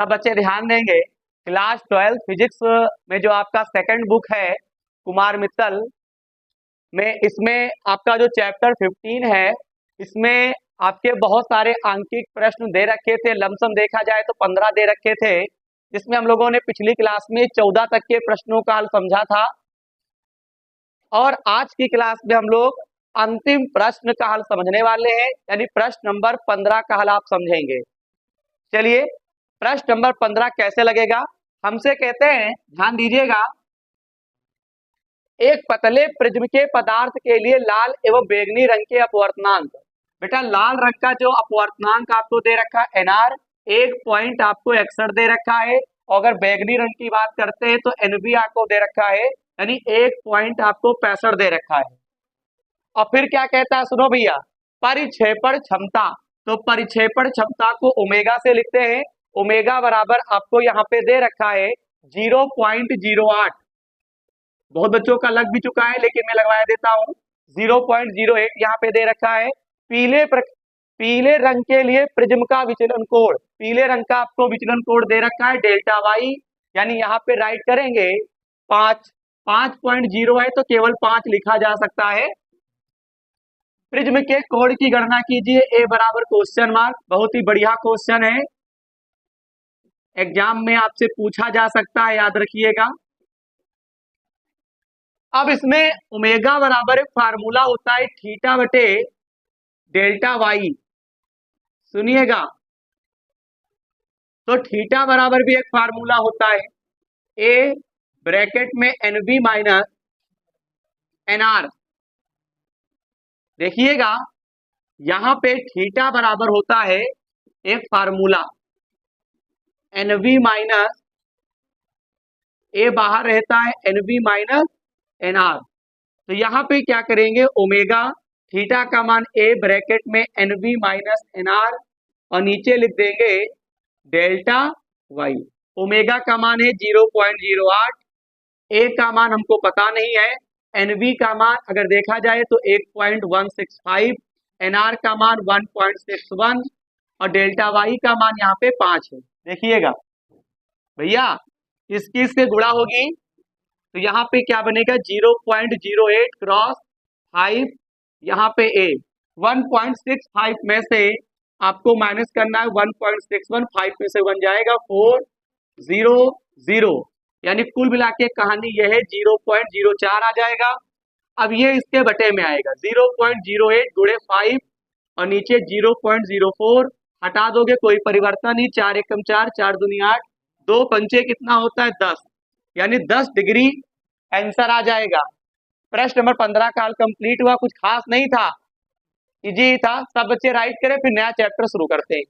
सब बच्चे ध्यान देंगे। क्लास 12 फिजिक्स में जो आपका सेकंड बुक है कुमार मित्तल में, इसमें आपका जो चैप्टर 15 है, इसमें आपके बहुत सारे आंकिक प्रश्न दे रखे थे। लमसम देखा जाए तो 15 दे रखे थे, जिसमें हम लोगों ने पिछली क्लास में 14 तक के प्रश्नों का हल समझा था। और आज की क्लास में हम लोग अंतिम प्रश्न का हल समझने वाले हैं, यानी प्रश्न नंबर 15 का हल आप समझेंगे। चलिए, प्रश्न नंबर 15 कैसे लगेगा। हमसे कहते हैं, ध्यान दीजिएगा, एक पतले प्रिज्म के पदार्थ के लिए लाल एवं बैंगनी रंग के अपवर्तनांक। बेटा, लाल रंग का जो अपवर्तनांक आपको दे रखा है NR, 1 पॉइंट आपको 61 दे रखा है। और अगर बैंगनी रंग की बात करते हैं तो NB आपको दे रखा है, यानी 1 पॉइंट आपको 65 दे रखा है। और फिर क्या कहता है, सुनो भैया, परिक्षेपण क्षमता। तो परिक्षेपण क्षमता को ओमेगा से लिखते हैं। ओमेगा बराबर आपको यहाँ पे दे रखा है 0.08। बहुत बच्चों का लग भी चुका है, लेकिन मैं लगवा देता हूँ। 0.08 यहाँ पे दे रखा है। पीले रंग के लिए प्रिज्म का विचलन कोण, पीले रंग का आपको विचलन कोण दे रखा है डेल्टा वाई, यानी यहाँ पे राइट करेंगे 5.0 है तो केवल 5 लिखा जा सकता है। प्रिज्म के कोण की गणना कीजिए, ए बराबर क्वेश्चन मार्क। बहुत ही बढ़िया क्वेश्चन है, एग्जाम में आपसे पूछा जा सकता है, याद रखिएगा। अब इसमें ओमेगा बराबर एक फार्मूला होता है थीटा बटे डेल्टा वाई। सुनिएगा, तो थीटा बराबर भी एक फार्मूला होता है, ए ब्रैकेट में NB माइनस NR। देखिएगा, यहां पे थीटा बराबर होता है एक फार्मूला NB माइनस, ए बाहर रहता है NB माइनस NR। तो यहाँ पे क्या करेंगे, ओमेगा थीटा का मान ए ब्रैकेट में NB माइनस NR और नीचे लिख देंगे डेल्टा वाई। ओमेगा का मान है 0.08, ए का मान हमको पता नहीं है, NB का मान अगर देखा जाए तो 1.165, NR का मान 1.61 और डेल्टा वाई का मान यहाँ पे 5 है। देखिएगा भैया, इसकी इससे गुणा होगी तो यहाँ पे क्या बनेगा, 0.08 क्रॉस 5, यहाँ पे ए 1.65 में से आपको माइनस करना है 1.61, 5 में से बन जाएगा 400, यानी कुल मिला के कहानी यह है 0.04 आ जाएगा। अब ये इसके बटे में आएगा 0.08 गुणे 5 और नीचे 0.04 हटा दोगे, कोई परिवर्तन नहीं। 4 एकम 4, 4 दूनी 8, 2 पंचे कितना होता है 10, यानी 10 डिग्री आंसर आ जाएगा। प्रश्न नंबर 15 का हल कंप्लीट हुआ, कुछ खास नहीं था, इजी था। सब बच्चे राइट करें, फिर नया चैप्टर शुरू करते हैं।